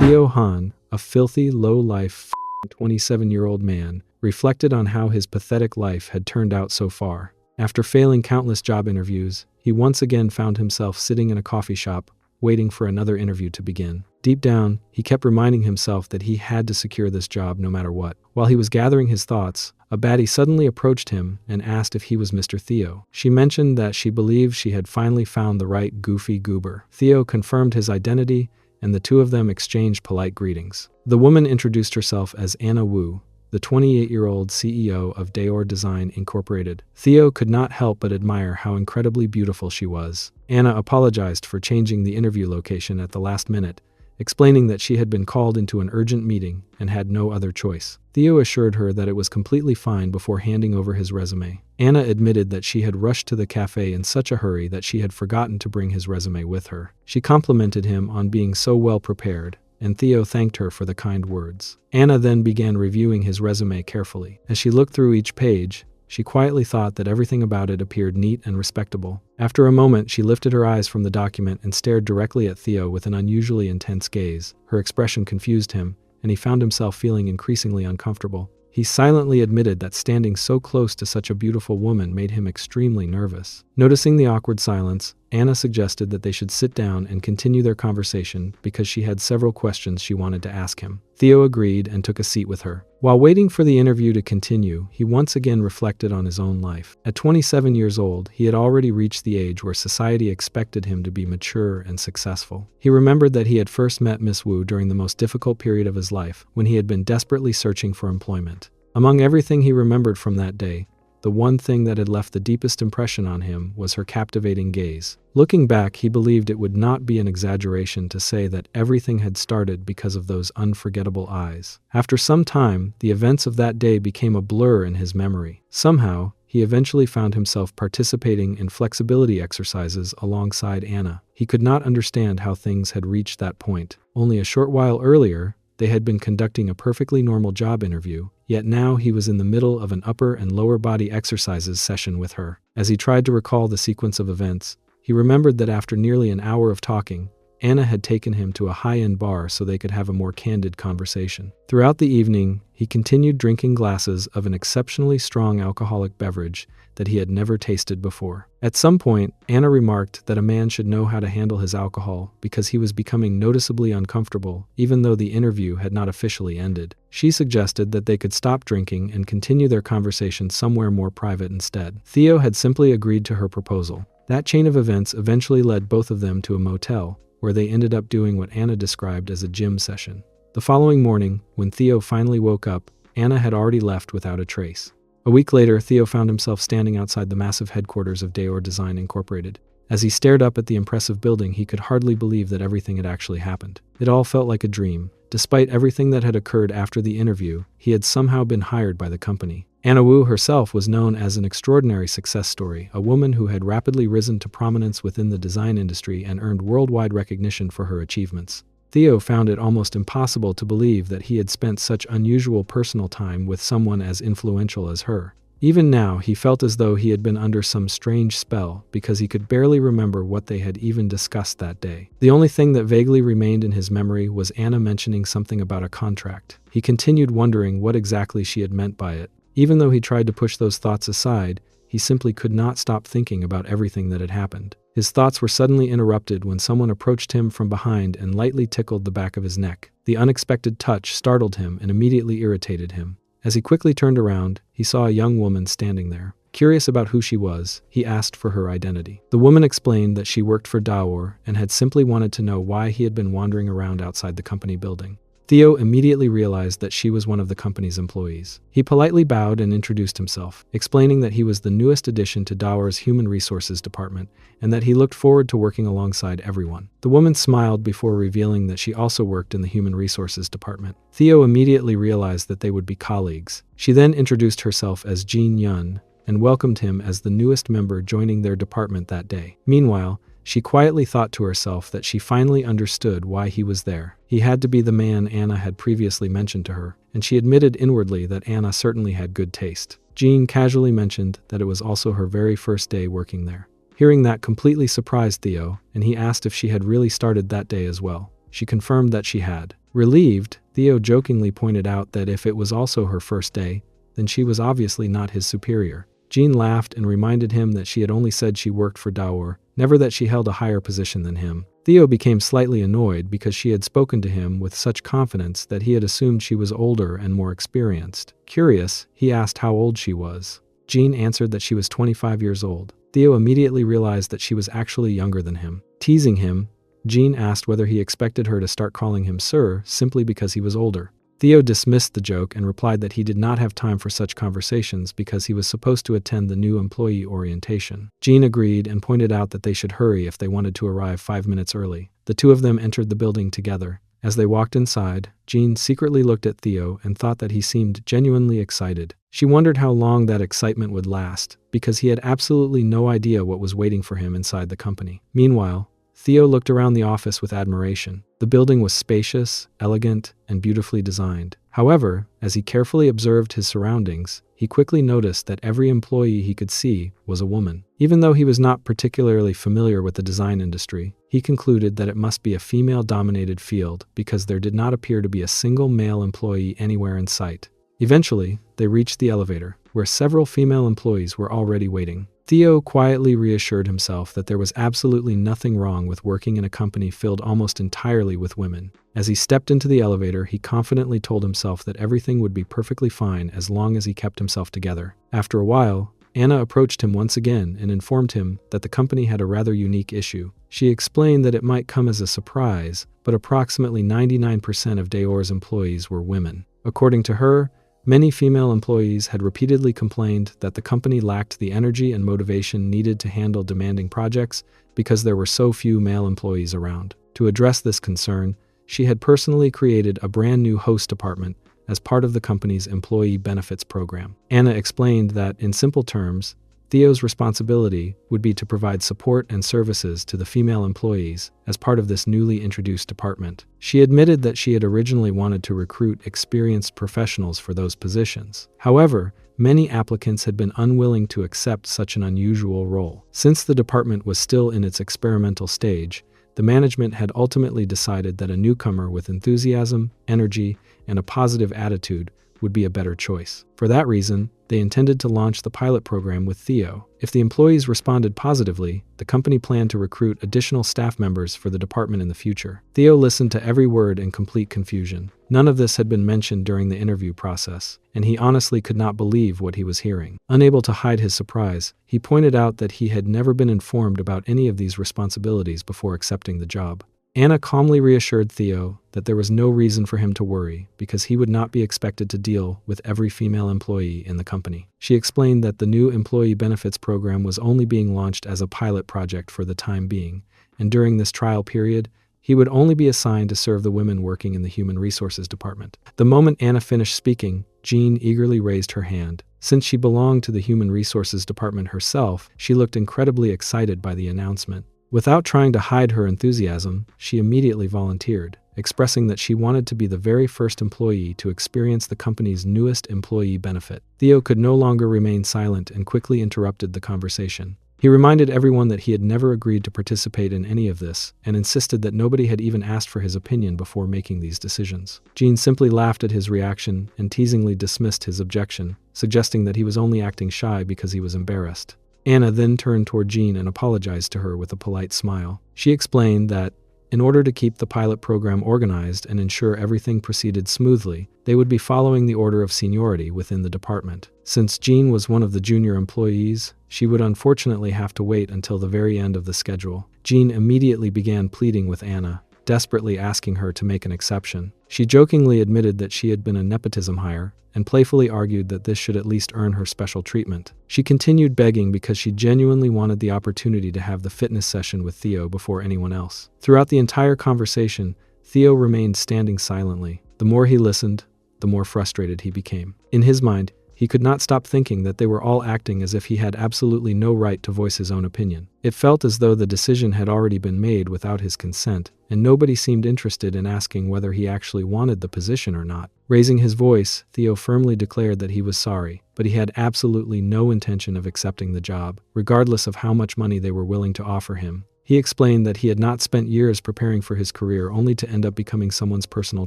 Theo Han, a filthy, low-life 27-year-old man, reflected on how his pathetic life had turned out so far. After failing countless job interviews, he once again found himself sitting in a coffee shop, waiting for another interview to begin. Deep down, he kept reminding himself that he had to secure this job no matter what. While he was gathering his thoughts, a baddie suddenly approached him and asked if he was Mr. Theo. She mentioned that she believed she had finally found the right goofy goober. Theo confirmed his identity, and the two of them exchanged polite greetings. The woman introduced herself as Anna Wu, the 28-year-old CEO of Daewoo Design Incorporated. Theo could not help but admire how incredibly beautiful she was. Anna apologized for changing the interview location at the last minute, explaining that she had been called into an urgent meeting and had no other choice. Theo assured her that it was completely fine before handing over his resume. Anna admitted that she had rushed to the cafe in such a hurry that she had forgotten to bring his resume with her. She complimented him on being so well prepared, and Theo thanked her for the kind words. Anna then began reviewing his resume carefully. As she looked through each page, she quietly thought that everything about it appeared neat and respectable. After a moment, she lifted her eyes from the document and stared directly at Theo with an unusually intense gaze. Her expression confused him, and he found himself feeling increasingly uncomfortable. He silently admitted that standing so close to such a beautiful woman made him extremely nervous. Noticing the awkward silence, Anna suggested that they should sit down and continue their conversation because she had several questions she wanted to ask him. Theo agreed and took a seat with her. While waiting for the interview to continue, he once again reflected on his own life. At 27 years old, he had already reached the age where society expected him to be mature and successful. He remembered that he had first met Miss Wu during the most difficult period of his life, when he had been desperately searching for employment. Among everything he remembered from that day, the one thing that had left the deepest impression on him was her captivating gaze. Looking back, he believed it would not be an exaggeration to say that everything had started because of those unforgettable eyes. After some time, the events of that day became a blur in his memory. Somehow, he eventually found himself participating in flexibility exercises alongside Anna. He could not understand how things had reached that point. Only a short while earlier, they had been conducting a perfectly normal job interview, yet now he was in the middle of an upper and lower body exercises session with her. As he tried to recall the sequence of events, he remembered that after nearly an hour of talking, Anna had taken him to a high-end bar so they could have a more candid conversation. Throughout the evening, he continued drinking glasses of an exceptionally strong alcoholic beverage that he had never tasted before. At some point, Anna remarked that a man should know how to handle his alcohol because he was becoming noticeably uncomfortable, even though the interview had not officially ended. She suggested that they could stop drinking and continue their conversation somewhere more private instead. Theo had simply agreed to her proposal. That chain of events eventually led both of them to a motel, where they ended up doing what Anna described as a gym session. The following morning, when Theo finally woke up, Anna had already left without a trace. A week later, Theo found himself standing outside the massive headquarters of Daewoo Design Incorporated. As he stared up at the impressive building, he could hardly believe that everything had actually happened. It all felt like a dream. Despite everything that had occurred after the interview, he had somehow been hired by the company. Anna Wu herself was known as an extraordinary success story, a woman who had rapidly risen to prominence within the design industry and earned worldwide recognition for her achievements. Theo found it almost impossible to believe that he had spent such unusual personal time with someone as influential as her. Even now, he felt as though he had been under some strange spell because he could barely remember what they had even discussed that day. The only thing that vaguely remained in his memory was Anna mentioning something about a contract. He continued wondering what exactly she had meant by it. Even though he tried to push those thoughts aside, he simply could not stop thinking about everything that had happened. His thoughts were suddenly interrupted when someone approached him from behind and lightly tickled the back of his neck. The unexpected touch startled him and immediately irritated him. As he quickly turned around, he saw a young woman standing there. Curious about who she was, he asked for her identity. The woman explained that she worked for Daewoo and had simply wanted to know why he had been wandering around outside the company building. Theo immediately realized that she was one of the company's employees. He politely bowed and introduced himself, explaining that he was the newest addition to Daewoo's Human Resources Department and that he looked forward to working alongside everyone. The woman smiled before revealing that she also worked in the Human Resources Department. Theo immediately realized that they would be colleagues. She then introduced herself as Jean Yun and welcomed him as the newest member joining their department that day. Meanwhile, she quietly thought to herself that she finally understood why he was there. He had to be the man Anna had previously mentioned to her, and she admitted inwardly that Anna certainly had good taste. Jean casually mentioned that it was also her very first day working there. Hearing that completely surprised Theo, and he asked if she had really started that day as well. she confirmed that she had. Relieved, Theo jokingly pointed out that if it was also her first day, then she was obviously not his superior. Jean laughed and reminded him that she had only said she worked for Daor, never that she held a higher position than him. Theo became slightly annoyed because she had spoken to him with such confidence that he had assumed she was older and more experienced. Curious, he asked how old she was. Jean answered that she was 25 years old. Theo immediately realized that she was actually younger than him. Teasing him, Jean asked whether he expected her to start calling him sir simply because he was older. Theo dismissed the joke and replied that he did not have time for such conversations because he was supposed to attend the new employee orientation. Jean agreed and pointed out that they should hurry if they wanted to arrive 5 minutes early. The two of them entered the building together. As they walked inside, Jean secretly looked at Theo and thought that he seemed genuinely excited. She wondered how long that excitement would last, because he had absolutely no idea what was waiting for him inside the company. Meanwhile, Theo looked around the office with admiration. The building was spacious, elegant, and beautifully designed. However, as he carefully observed his surroundings, he quickly noticed that every employee he could see was a woman. Even though he was not particularly familiar with the design industry, he concluded that it must be a female-dominated field because there did not appear to be a single male employee anywhere in sight. Eventually, they reached the elevator, where several female employees were already waiting. Theo quietly reassured himself that there was absolutely nothing wrong with working in a company filled almost entirely with women. As he stepped into the elevator, he confidently told himself that everything would be perfectly fine as long as he kept himself together. After a while, Anna approached him once again and informed him that the company had a rather unique issue. She explained that it might come as a surprise, but approximately 99% of Daor's employees were women. According to her, many female employees had repeatedly complained that the company lacked the energy and motivation needed to handle demanding projects because there were so few male employees around. To address this concern, she had personally created a brand new host department as part of the company's employee benefits program. Anna explained that, in simple terms, Theo's responsibility would be to provide support and services to the female employees as part of this newly introduced department. She admitted that she had originally wanted to recruit experienced professionals for those positions. However, many applicants had been unwilling to accept such an unusual role. Since the department was still in its experimental stage, the management had ultimately decided that a newcomer with enthusiasm, energy, and a positive attitude would be a better choice. For that reason, they intended to launch the pilot program with Theo. If the employees responded positively, the company planned to recruit additional staff members for the department in the future. Theo listened to every word in complete confusion. None of this had been mentioned during the interview process, and he honestly could not believe what he was hearing. Unable to hide his surprise, he pointed out that he had never been informed about any of these responsibilities before accepting the job. Anna calmly reassured Theo that there was no reason for him to worry because he would not be expected to deal with every female employee in the company. She explained that the new employee benefits program was only being launched as a pilot project for the time being, and during this trial period, he would only be assigned to serve the women working in the human resources department. The moment Anna finished speaking, Jean eagerly raised her hand. Since she belonged to the human resources department herself, she looked incredibly excited by the announcement. Without trying to hide her enthusiasm, she immediately volunteered, expressing that she wanted to be the very first employee to experience the company's newest employee benefit. Theo could no longer remain silent and quickly interrupted the conversation. He reminded everyone that he had never agreed to participate in any of this and insisted that nobody had even asked for his opinion before making these decisions. Jean simply laughed at his reaction and teasingly dismissed his objection, suggesting that he was only acting shy because he was embarrassed. Anna then turned toward Jean and apologized to her with a polite smile. She explained that, in order to keep the pilot program organized and ensure everything proceeded smoothly, they would be following the order of seniority within the department. Since Jean was one of the junior employees, she would unfortunately have to wait until the very end of the schedule. Jean immediately began pleading with Anna, desperately asking her to make an exception. She jokingly admitted that she had been a nepotism hire, and playfully argued that this should at least earn her special treatment. She continued begging because she genuinely wanted the opportunity to have the fitness session with Theo before anyone else. Throughout the entire conversation, Theo remained standing silently. The more he listened, the more frustrated he became. In his mind, he could not stop thinking that they were all acting as if he had absolutely no right to voice his own opinion. It felt as though the decision had already been made without his consent, and nobody seemed interested in asking whether he actually wanted the position or not. Raising his voice, Theo firmly declared that he was sorry, but he had absolutely no intention of accepting the job, regardless of how much money they were willing to offer him. He explained that he had not spent years preparing for his career only to end up becoming someone's personal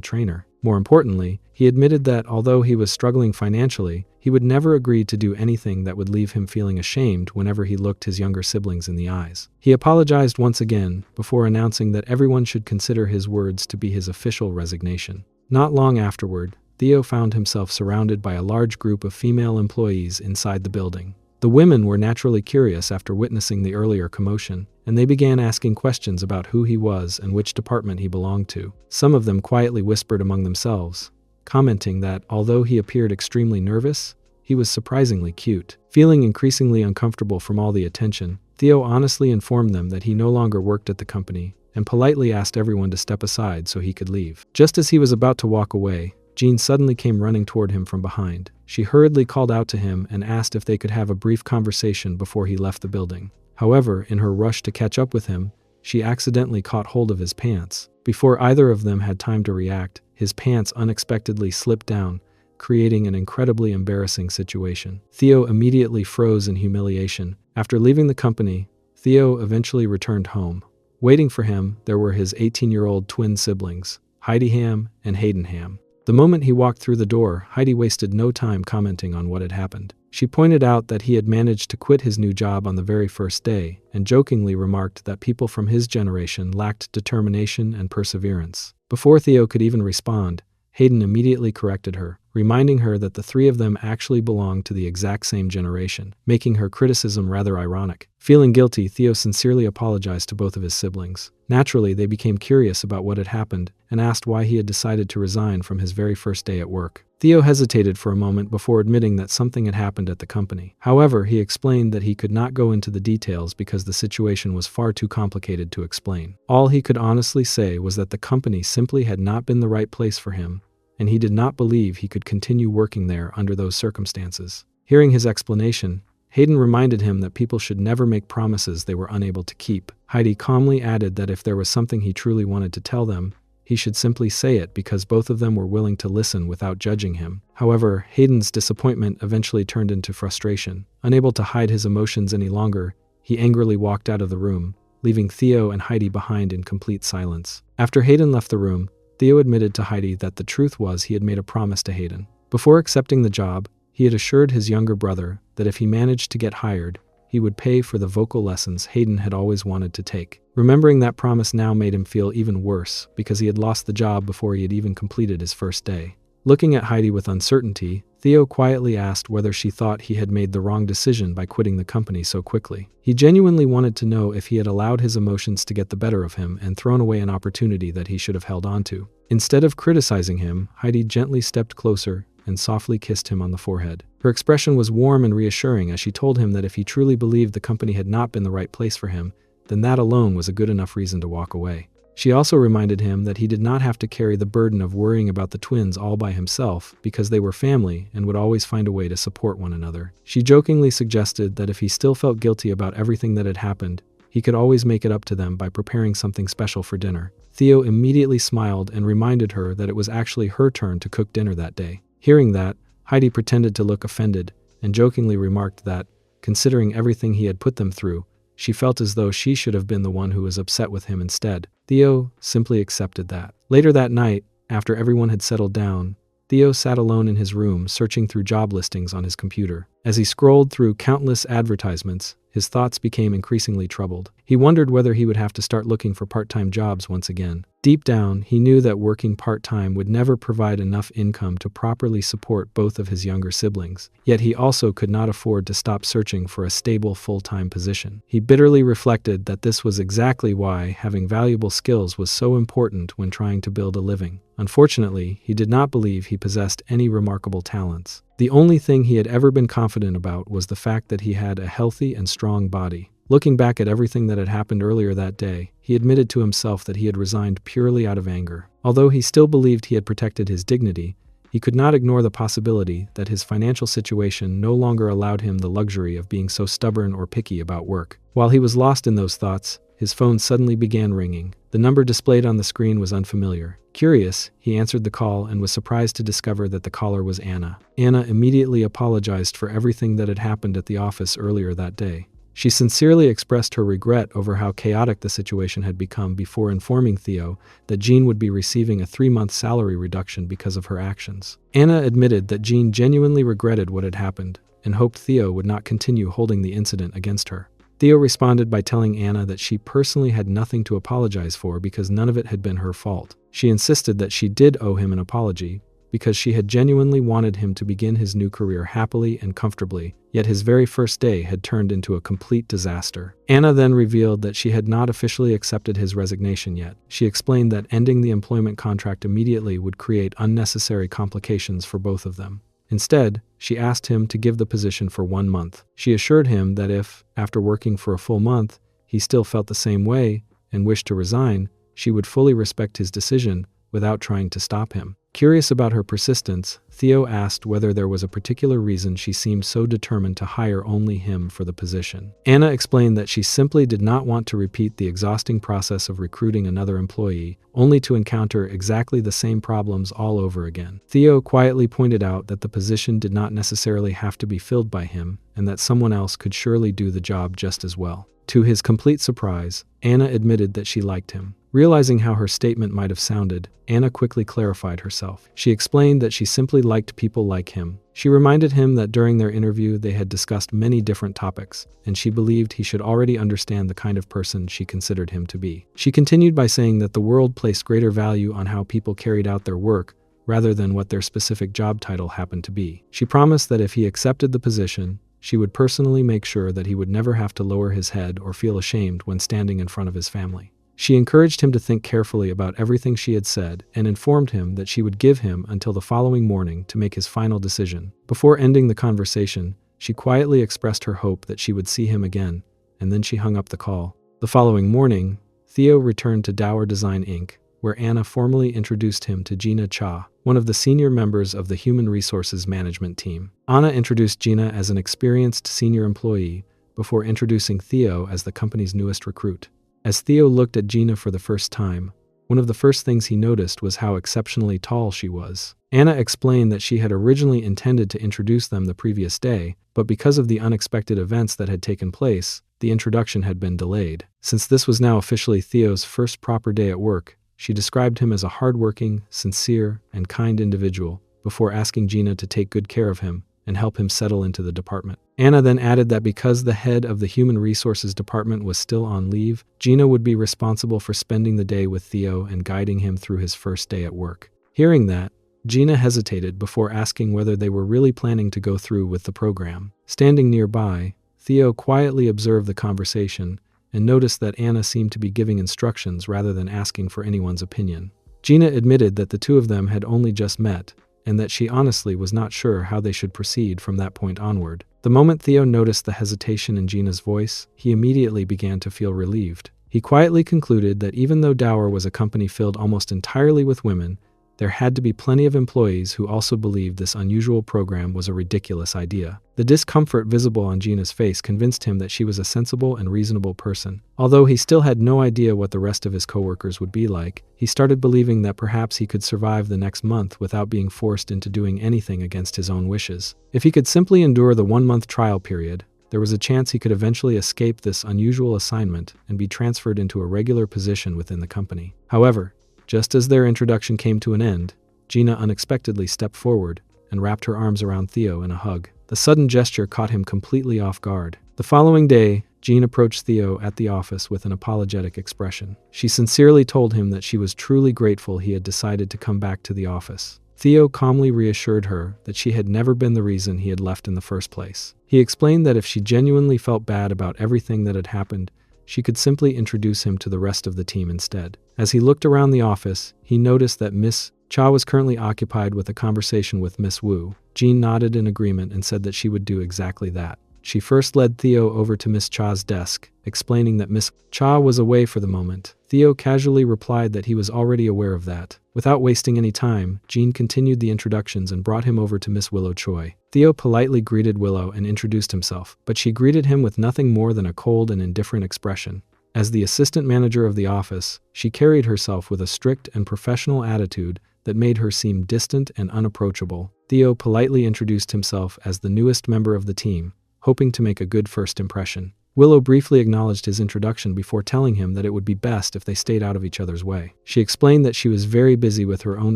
trainer. More importantly, he admitted that although he was struggling financially, he would never agree to do anything that would leave him feeling ashamed whenever he looked his younger siblings in the eyes. He apologized once again before announcing that everyone should consider his words to be his official resignation. Not long afterward, Theo found himself surrounded by a large group of female employees inside the building. The women were naturally curious after witnessing the earlier commotion, and they began asking questions about who he was and which department he belonged to. Some of them quietly whispered among themselves, commenting that although he appeared extremely nervous, he was surprisingly cute. Feeling increasingly uncomfortable from all the attention, Theo honestly informed them that he no longer worked at the company and politely asked everyone to step aside so he could leave. Just as he was about to walk away, Jean suddenly came running toward him from behind. She hurriedly called out to him and asked if they could have a brief conversation before he left the building. However, in her rush to catch up with him, she accidentally caught hold of his pants. Before either of them had time to react, his pants unexpectedly slipped down, creating an incredibly embarrassing situation. Theo immediately froze in humiliation. After leaving the company, Theo eventually returned home. Waiting for him, there were his 18-year-old twin siblings, Heidi Ham and Hayden Ham. The moment he walked through the door, Heidi wasted no time commenting on what had happened. She pointed out that he had managed to quit his new job on the very first day, and jokingly remarked that people from his generation lacked determination and perseverance. Before Theo could even respond, Hayden immediately corrected her, reminding her that the three of them actually belonged to the exact same generation, making her criticism rather ironic. Feeling guilty, Theo sincerely apologized to both of his siblings. Naturally, they became curious about what had happened and asked why he had decided to resign from his very first day at work. Theo hesitated for a moment before admitting that something had happened at the company. However, he explained that he could not go into the details because the situation was far too complicated to explain. All he could honestly say was that the company simply had not been the right place for him, and he did not believe he could continue working there under those circumstances. Hearing his explanation, Hayden reminded him that people should never make promises they were unable to keep. Heidi calmly added that if there was something he truly wanted to tell them, he should simply say it because both of them were willing to listen without judging him. However, Hayden's disappointment eventually turned into frustration. Unable to hide his emotions any longer, he angrily walked out of the room, leaving Theo and Heidi behind in complete silence. After Hayden left the room, Theo admitted to Heidi that the truth was he had made a promise to Hayden. Before accepting the job, he had assured his younger brother that if he managed to get hired, he would pay for the vocal lessons Hayden had always wanted to take. Remembering that promise now made him feel even worse because he had lost the job before he had even completed his first day. Looking at Heidi with uncertainty, Theo quietly asked whether she thought he had made the wrong decision by quitting the company so quickly. He genuinely wanted to know if he had allowed his emotions to get the better of him and thrown away an opportunity that he should have held on to. Instead of criticizing him, Heidi gently stepped closer and softly kissed him on the forehead. Her expression was warm and reassuring as she told him that if he truly believed the company had not been the right place for him, then that alone was a good enough reason to walk away. She also reminded him that he did not have to carry the burden of worrying about the twins all by himself because they were family and would always find a way to support one another. She jokingly suggested that if he still felt guilty about everything that had happened, he could always make it up to them by preparing something special for dinner. Theo immediately smiled and reminded her that it was actually her turn to cook dinner that day. Hearing that, Heidi pretended to look offended and jokingly remarked that, considering everything he had put them through, she felt as though she should have been the one who was upset with him instead. Theo simply accepted that. Later that night, after everyone had settled down, Theo sat alone in his room searching through job listings on his computer. As he scrolled through countless advertisements, his thoughts became increasingly troubled. He wondered whether he would have to start looking for part-time jobs once again. Deep down, he knew that working part-time would never provide enough income to properly support both of his younger siblings. Yet he also could not afford to stop searching for a stable full-time position. He bitterly reflected that this was exactly why having valuable skills was so important when trying to build a living. Unfortunately, he did not believe he possessed any remarkable talents. The only thing he had ever been confident about was the fact that he had a healthy and strong body. Looking back at everything that had happened earlier that day, he admitted to himself that he had resigned purely out of anger. Although he still believed he had protected his dignity, he could not ignore the possibility that his financial situation no longer allowed him the luxury of being so stubborn or picky about work. While he was lost in those thoughts, his phone suddenly began ringing. The number displayed on the screen was unfamiliar. Curious, he answered the call and was surprised to discover that the caller was Anna. Anna immediately apologized for everything that had happened at the office earlier that day. She sincerely expressed her regret over how chaotic the situation had become before informing Theo that Jean would be receiving a 3-month salary reduction because of her actions. Anna admitted that Jean genuinely regretted what had happened and hoped Theo would not continue holding the incident against her. Theo responded by telling Anna that she personally had nothing to apologize for because none of it had been her fault. She insisted that she did owe him an apology because she had genuinely wanted him to begin his new career happily and comfortably, yet his very first day had turned into a complete disaster. Anna then revealed that she had not officially accepted his resignation yet. She explained that ending the employment contract immediately would create unnecessary complications for both of them. Instead, she asked him to give the position for 1 month. She assured him that if, after working for a full month, he still felt the same way and wished to resign, she would fully respect his decision without trying to stop him. Curious about her persistence, Theo asked whether there was a particular reason she seemed so determined to hire only him for the position. Anna explained that she simply did not want to repeat the exhausting process of recruiting another employee, only to encounter exactly the same problems all over again. Theo quietly pointed out that the position did not necessarily have to be filled by him, and that someone else could surely do the job just as well. To his complete surprise, Anna admitted that she liked him. Realizing how her statement might have sounded, Anna quickly clarified herself. She explained that she simply liked people like him. She reminded him that during their interview they had discussed many different topics, and she believed he should already understand the kind of person she considered him to be. She continued by saying that the world placed greater value on how people carried out their work rather than what their specific job title happened to be. She promised that if he accepted the position, she would personally make sure that he would never have to lower his head or feel ashamed when standing in front of his family. She encouraged him to think carefully about everything she had said and informed him that she would give him until the following morning to make his final decision. Before ending the conversation, she quietly expressed her hope that she would see him again, and then she hung up the call. The following morning, Theo returned to Dower Design Inc., where Anna formally introduced him to Gina Cha, one of the senior members of the Human Resources Management team. Anna introduced Gina as an experienced senior employee before introducing Theo as the company's newest recruit. As Theo looked at Gina for the first time, one of the first things he noticed was how exceptionally tall she was. Anna explained that she had originally intended to introduce them the previous day, but because of the unexpected events that had taken place, the introduction had been delayed. Since this was now officially Theo's first proper day at work, she described him as a hardworking, sincere, and kind individual, before asking Gina to take good care of him and help him settle into the department. Anna then added that because the head of the Human Resources Department was still on leave, Gina would be responsible for spending the day with Theo and guiding him through his first day at work. Hearing that, Gina hesitated before asking whether they were really planning to go through with the program. Standing nearby, Theo quietly observed the conversation and noticed that Anna seemed to be giving instructions rather than asking for anyone's opinion. Gina admitted that the two of them had only just met, and that she honestly was not sure how they should proceed from that point onward. The moment Theo noticed the hesitation in Gina's voice, he immediately began to feel relieved. He quietly concluded that even though Dower was a company filled almost entirely with women, there had to be plenty of employees who also believed this unusual program was a ridiculous idea. The discomfort visible on Gina's face convinced him that she was a sensible and reasonable person. Although he still had no idea what the rest of his coworkers would be like, he started believing that perhaps he could survive the next month without being forced into doing anything against his own wishes. If he could simply endure the 1-month trial period, there was a chance he could eventually escape this unusual assignment and be transferred into a regular position within the company. However, just as their introduction came to an end, Gina unexpectedly stepped forward and wrapped her arms around Theo in a hug. The sudden gesture caught him completely off guard. The following day, Jean approached Theo at the office with an apologetic expression. She sincerely told him that she was truly grateful he had decided to come back to the office. Theo calmly reassured her that she had never been the reason he had left in the first place. He explained that if she genuinely felt bad about everything that had happened, she could simply introduce him to the rest of the team instead. As he looked around the office, he noticed that Miss Cha was currently occupied with a conversation with Miss Wu. Jean nodded in agreement and said that she would do exactly that. She first led Theo over to Miss Cha's desk, explaining that Miss Cha was away for the moment. Theo casually replied that he was already aware of that. Without wasting any time, Jean continued the introductions and brought him over to Miss Willow Choi. Theo politely greeted Willow and introduced himself, but she greeted him with nothing more than a cold and indifferent expression. As the assistant manager of the office, she carried herself with a strict and professional attitude that made her seem distant and unapproachable. Theo politely introduced himself as the newest member of the team, hoping to make a good first impression. Willow briefly acknowledged his introduction before telling him that it would be best if they stayed out of each other's way. She explained that she was very busy with her own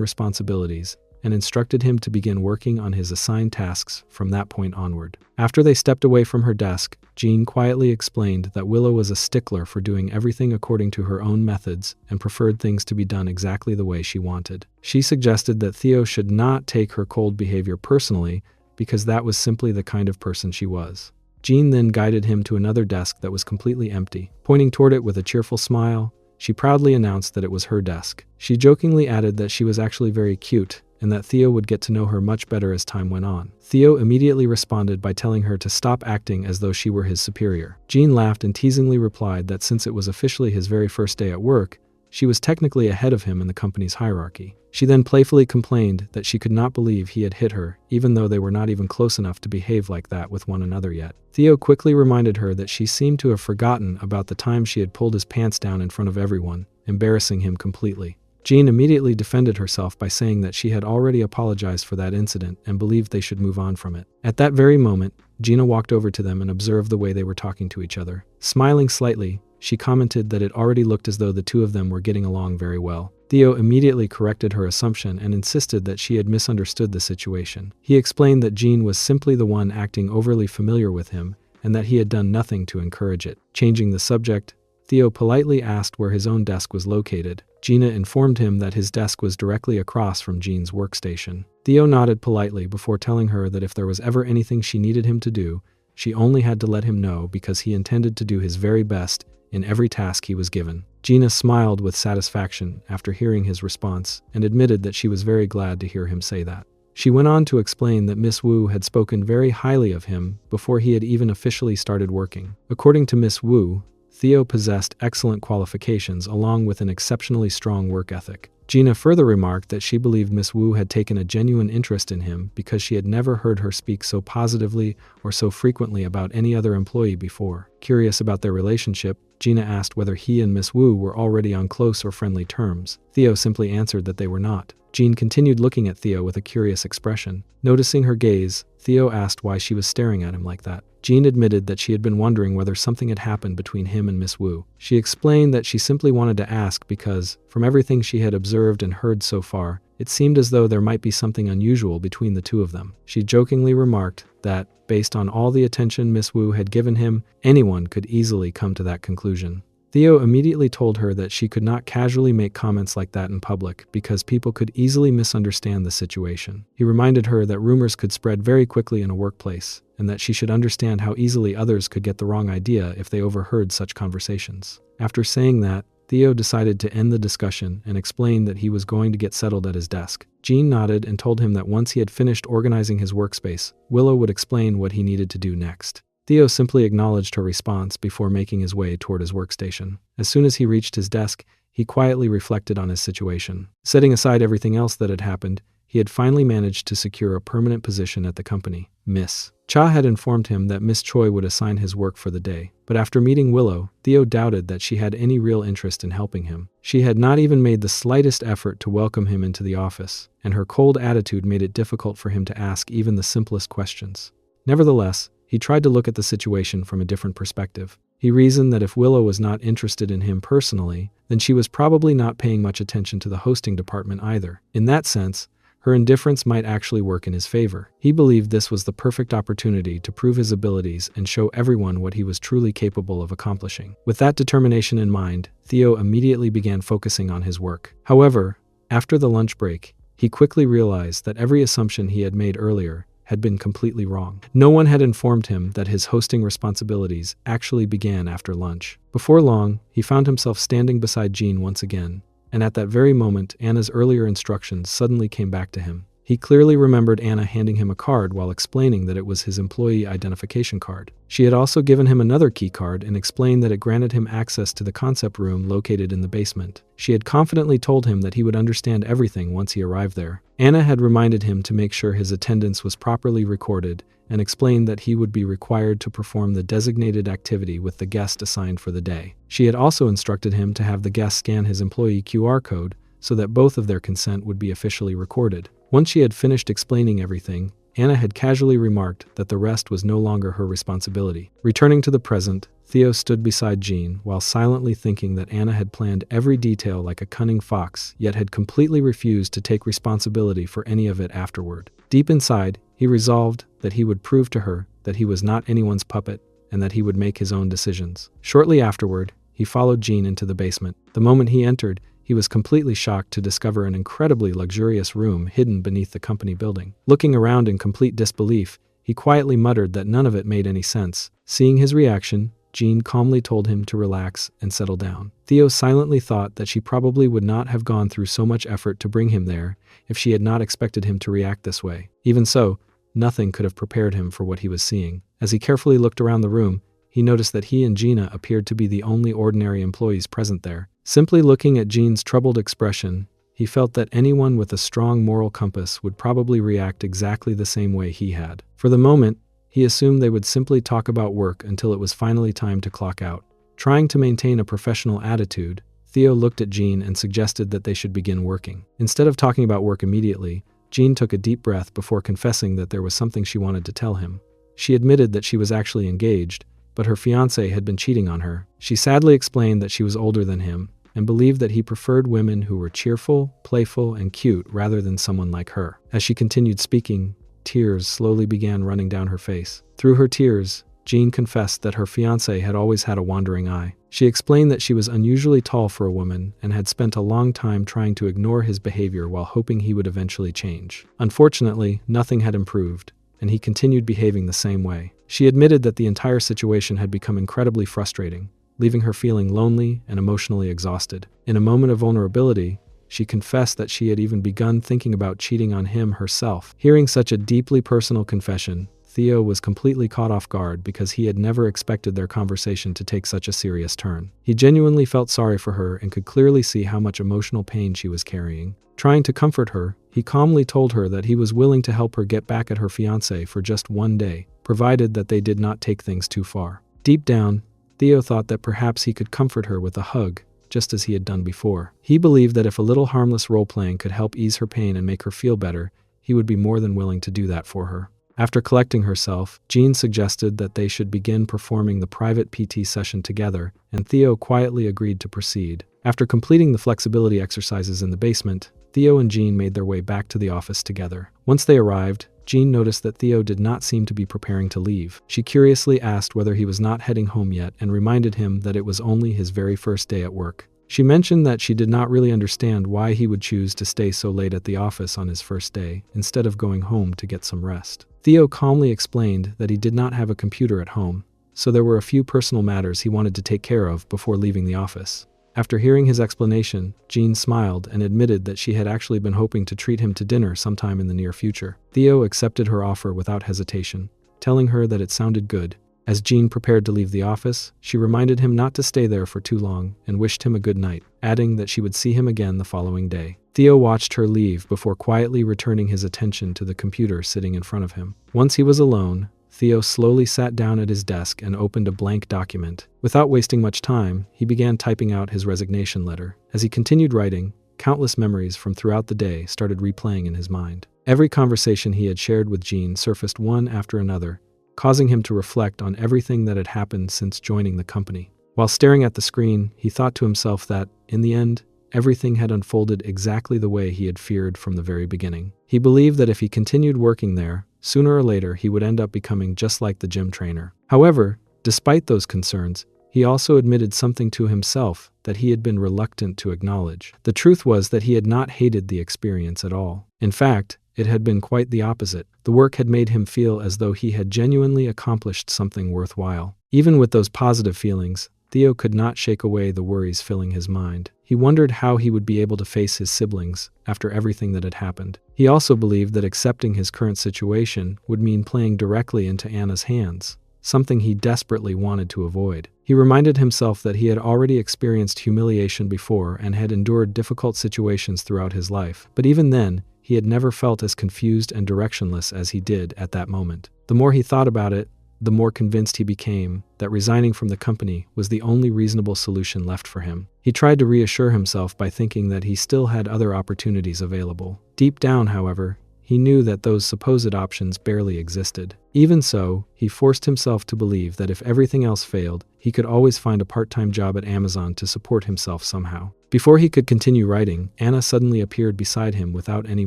responsibilities and instructed him to begin working on his assigned tasks from that point onward. After they stepped away from her desk, Jean quietly explained that Willow was a stickler for doing everything according to her own methods and preferred things to be done exactly the way she wanted. She suggested that Theo should not take her cold behavior personally because that was simply the kind of person she was. Jean then guided him to another desk that was completely empty. Pointing toward it with a cheerful smile, she proudly announced that it was her desk. She jokingly added that she was actually very cute and that Theo would get to know her much better as time went on. Theo immediately responded by telling her to stop acting as though she were his superior. Jean laughed and teasingly replied that since it was officially his very first day at work, she was technically ahead of him in the company's hierarchy. She then playfully complained that she could not believe he had hit her, even though they were not even close enough to behave like that with one another yet. Theo quickly reminded her that she seemed to have forgotten about the time she had pulled his pants down in front of everyone, embarrassing him completely. Jean immediately defended herself by saying that she had already apologized for that incident and believed they should move on from it. At that very moment, Gina walked over to them and observed the way they were talking to each other. Smiling slightly, she commented that it already looked as though the two of them were getting along very well. Theo immediately corrected her assumption and insisted that she had misunderstood the situation. He explained that Jean was simply the one acting overly familiar with him and that he had done nothing to encourage it. Changing the subject, Theo politely asked where his own desk was located. Gina informed him that his desk was directly across from Jean's workstation. Theo nodded politely before telling her that if there was ever anything she needed him to do, she only had to let him know because he intended to do his very best in every task he was given. Gina smiled with satisfaction after hearing his response and admitted that she was very glad to hear him say that. She went on to explain that Miss Wu had spoken very highly of him before he had even officially started working. According to Miss Wu, Theo possessed excellent qualifications along with an exceptionally strong work ethic. Gina further remarked that she believed Miss Wu had taken a genuine interest in him because she had never heard her speak so positively or so frequently about any other employee before. Curious about their relationship, Gina asked whether he and Miss Wu were already on close or friendly terms. Theo simply answered that they were not. Jean continued looking at Theo with a curious expression. Noticing her gaze, Theo asked why she was staring at him like that. Jean admitted that she had been wondering whether something had happened between him and Miss Wu. She explained that she simply wanted to ask because, from everything she had observed and heard so far, it seemed as though there might be something unusual between the two of them. She jokingly remarked that, based on all the attention Miss Wu had given him, anyone could easily come to that conclusion. Theo immediately told her that she could not casually make comments like that in public because people could easily misunderstand the situation. He reminded her that rumors could spread very quickly in a workplace, and that she should understand how easily others could get the wrong idea if they overheard such conversations. After saying that, Theo decided to end the discussion and explained that he was going to get settled at his desk. Jean nodded and told him that once he had finished organizing his workspace, Willow would explain what he needed to do next. Theo simply acknowledged her response before making his way toward his workstation. As soon as he reached his desk, he quietly reflected on his situation. Setting aside everything else that had happened, he had finally managed to secure a permanent position at the company. Miss Cha had informed him that Miss Choi would assign his work for the day, but after meeting Willow, Theo doubted that she had any real interest in helping him. She had not even made the slightest effort to welcome him into the office, and her cold attitude made it difficult for him to ask even the simplest questions. Nevertheless, he tried to look at the situation from a different perspective. He reasoned that if Willow was not interested in him personally, then she was probably not paying much attention to the hosting department either. In that sense, her indifference might actually work in his favor. He believed this was the perfect opportunity to prove his abilities and show everyone what he was truly capable of accomplishing. With that determination in mind, Theo immediately began focusing on his work. However, after the lunch break, he quickly realized that every assumption he had made earlier had been completely wrong. No one had informed him that his hosting responsibilities actually began after lunch. Before long, he found himself standing beside Jean once again, and at that very moment, Anna's earlier instructions suddenly came back to him. He clearly remembered Anna handing him a card while explaining that it was his employee identification card. She had also given him another key card and explained that it granted him access to the concept room located in the basement. She had confidently told him that he would understand everything once he arrived there. Anna had reminded him to make sure his attendance was properly recorded and explained that he would be required to perform the designated activity with the guest assigned for the day. She had also instructed him to have the guest scan his employee QR code so that both of their consent would be officially recorded. Once she had finished explaining everything, Anna had casually remarked that the rest was no longer her responsibility. Returning to the present, Theo stood beside Jean while silently thinking that Anna had planned every detail like a cunning fox, yet had completely refused to take responsibility for any of it afterward. Deep inside, he resolved that he would prove to her that he was not anyone's puppet and that he would make his own decisions. Shortly afterward, he followed Jean into the basement. The moment he entered, he was completely shocked to discover an incredibly luxurious room hidden beneath the company building. Looking around in complete disbelief, he quietly muttered that none of it made any sense. Seeing his reaction, Jean calmly told him to relax and settle down. Theo silently thought that she probably would not have gone through so much effort to bring him there if she had not expected him to react this way. Even so, nothing could have prepared him for what he was seeing. As he carefully looked around the room, he noticed that he and Gina appeared to be the only ordinary employees present there. Simply looking at Jean's troubled expression, he felt that anyone with a strong moral compass would probably react exactly the same way he had. For the moment, he assumed they would simply talk about work until it was finally time to clock out. Trying to maintain a professional attitude, Theo looked at Jean and suggested that they should begin working. Instead of talking about work immediately, Jean took a deep breath before confessing that there was something she wanted to tell him. She admitted that she was actually engaged, but her fiancé had been cheating on her. She sadly explained that she was older than him and believed that he preferred women who were cheerful, playful, and cute rather than someone like her. As she continued speaking, tears slowly began running down her face. Through her tears, Jean confessed that her fiancé had always had a wandering eye. She explained that she was unusually tall for a woman and had spent a long time trying to ignore his behavior while hoping he would eventually change. Unfortunately, nothing had improved, and he continued behaving the same way. She admitted that the entire situation had become incredibly frustrating, leaving her feeling lonely and emotionally exhausted. In a moment of vulnerability, she confessed that she had even begun thinking about cheating on him herself. Hearing such a deeply personal confession, Theo was completely caught off guard because he had never expected their conversation to take such a serious turn. He genuinely felt sorry for her and could clearly see how much emotional pain she was carrying. Trying to comfort her, he calmly told her that he was willing to help her get back at her fiancé for just one day, provided that they did not take things too far. Deep down, Theo thought that perhaps he could comfort her with a hug, just as he had done before. He believed that if a little harmless role-playing could help ease her pain and make her feel better, he would be more than willing to do that for her. After collecting herself, Jean suggested that they should begin performing the private PT session together, and Theo quietly agreed to proceed. After completing the flexibility exercises in the basement, Theo and Jean made their way back to the office together. Once they arrived, Jean noticed that Theo did not seem to be preparing to leave. She curiously asked whether he was not heading home yet and reminded him that it was only his very first day at work. She mentioned that she did not really understand why he would choose to stay so late at the office on his first day, instead of going home to get some rest. Theo calmly explained that he did not have a computer at home, so there were a few personal matters he wanted to take care of before leaving the office. After hearing his explanation, Jean smiled and admitted that she had actually been hoping to treat him to dinner sometime in the near future. Theo accepted her offer without hesitation, telling her that it sounded good. As Jean prepared to leave the office, she reminded him not to stay there for too long and wished him a good night, adding that she would see him again the following day. Theo watched her leave before quietly returning his attention to the computer sitting in front of him. Once he was alone, Theo slowly sat down at his desk and opened a blank document. Without wasting much time, he began typing out his resignation letter. As he continued writing, countless memories from throughout the day started replaying in his mind. Every conversation he had shared with Jean surfaced one after another, causing him to reflect on everything that had happened since joining the company. While staring at the screen, he thought to himself that, in the end, everything had unfolded exactly the way he had feared from the very beginning. He believed that if he continued working there, sooner or later he would end up becoming just like the gym trainer. However, despite those concerns, he also admitted something to himself that he had been reluctant to acknowledge. The truth was that he had not hated the experience at all. In fact, it had been quite the opposite. The work had made him feel as though he had genuinely accomplished something worthwhile. Even with those positive feelings, Theo could not shake away the worries filling his mind. He wondered how he would be able to face his siblings after everything that had happened. He also believed that accepting his current situation would mean playing directly into Anna's hands, something he desperately wanted to avoid. He reminded himself that he had already experienced humiliation before and had endured difficult situations throughout his life, but even then, he had never felt as confused and directionless as he did at that moment. The more he thought about it, the more convinced he became that resigning from the company was the only reasonable solution left for him. He tried to reassure himself by thinking that he still had other opportunities available. Deep down, however, he he knew that those supposed options barely existed. Even so, he forced himself to believe that if everything else failed, he could always find a part-time job at Amazon to support himself somehow. Before he could continue writing, Anna suddenly appeared beside him without any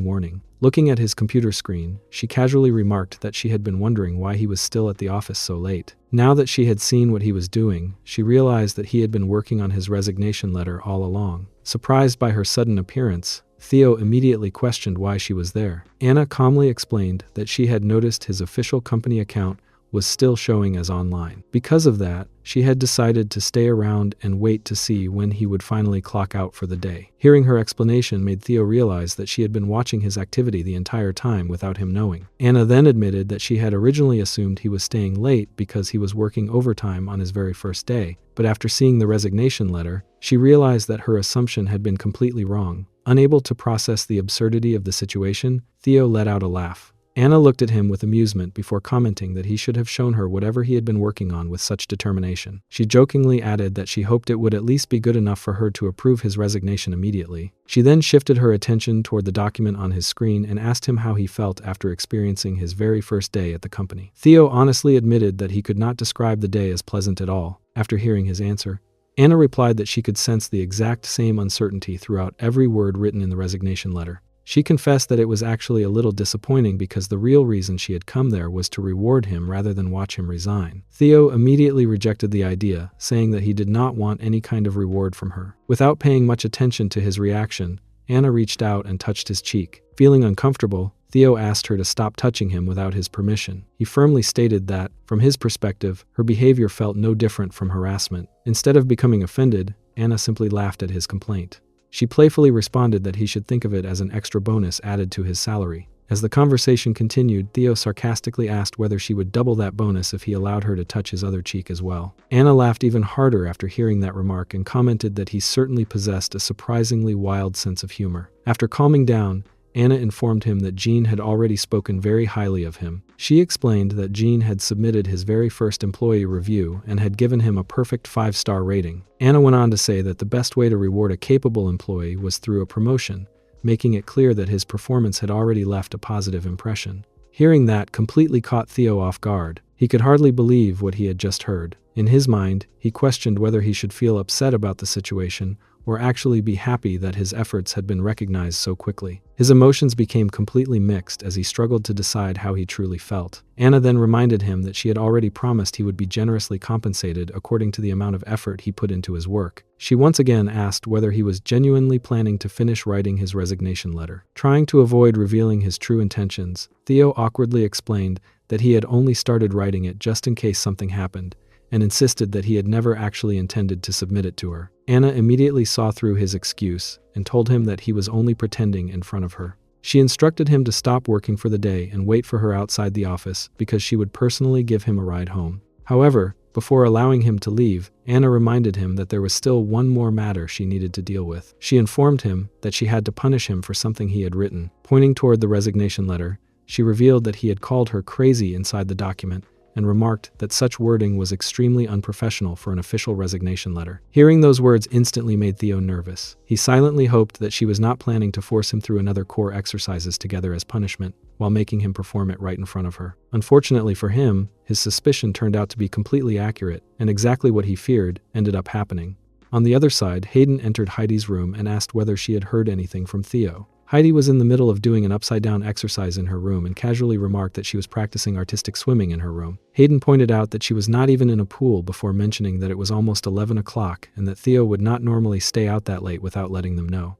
warning. Looking at his computer screen, she casually remarked that she had been wondering why he was still at the office so late. Now that she had seen what he was doing, she realized that he had been working on his resignation letter all along. Surprised by her sudden appearance, Theo immediately questioned why she was there. Anna calmly explained that she had noticed his official company account was still showing as online. Because of that, she had decided to stay around and wait to see when he would finally clock out for the day. Hearing her explanation made Theo realize that she had been watching his activity the entire time without him knowing. Anna then admitted that she had originally assumed he was staying late because he was working overtime on his very first day, but after seeing the resignation letter, she realized that her assumption had been completely wrong. Unable to process the absurdity of the situation, Theo let out a laugh. Anna looked at him with amusement before commenting that he should have shown her whatever he had been working on with such determination. She jokingly added that she hoped it would at least be good enough for her to approve his resignation immediately. She then shifted her attention toward the document on his screen and asked him how he felt after experiencing his very first day at the company. Theo honestly admitted that he could not describe the day as pleasant at all. After hearing his answer, Anna replied that she could sense the exact same uncertainty throughout every word written in the resignation letter. She confessed that it was actually a little disappointing because the real reason she had come there was to reward him rather than watch him resign. Theo immediately rejected the idea, saying that he did not want any kind of reward from her. Without paying much attention to his reaction, Anna reached out and touched his cheek. Feeling uncomfortable, Theo asked her to stop touching him without his permission. He firmly stated that, from his perspective, her behavior felt no different from harassment. Instead of becoming offended, Anna simply laughed at his complaint. She playfully responded that he should think of it as an extra bonus added to his salary. As the conversation continued, Theo sarcastically asked whether she would double that bonus if he allowed her to touch his other cheek as well. Anna laughed even harder after hearing that remark and commented that he certainly possessed a surprisingly wild sense of humor. After calming down, Anna informed him that Jean had already spoken very highly of him. She explained that Jean had submitted his very first employee review and had given him a perfect 5-star rating. Anna went on to say that the best way to reward a capable employee was through a promotion, making it clear that his performance had already left a positive impression. Hearing that completely caught Theo off guard. He could hardly believe what he had just heard. In his mind, he questioned whether he should feel upset about the situation or actually be happy that his efforts had been recognized so quickly. His emotions became completely mixed as he struggled to decide how he truly felt. Anna then reminded him that she had already promised he would be generously compensated according to the amount of effort he put into his work. She once again asked whether he was genuinely planning to finish writing his resignation letter. Trying to avoid revealing his true intentions, Theo awkwardly explained that he had only started writing it just in case something happened, and insisted that he had never actually intended to submit it to her. Anna immediately saw through his excuse and told him that he was only pretending in front of her. She instructed him to stop working for the day and wait for her outside the office because she would personally give him a ride home. However, before allowing him to leave, Anna reminded him that there was still one more matter she needed to deal with. She informed him that she had to punish him for something he had written. Pointing toward the resignation letter, she revealed that he had called her crazy inside the document and remarked that such wording was extremely unprofessional for an official resignation letter. Hearing those words instantly made Theo nervous. He silently hoped that she was not planning to force him through another core exercises together as punishment, while making him perform it right in front of her. Unfortunately for him, his suspicion turned out to be completely accurate, and exactly what he feared ended up happening. On the other side, Hayden entered Heidi's room and asked whether she had heard anything from Theo. Heidi was in the middle of doing an upside-down exercise in her room and casually remarked that she was practicing artistic swimming in her room. Hayden pointed out that she was not even in a pool before mentioning that it was almost 11 o'clock and that Theo would not normally stay out that late without letting them know.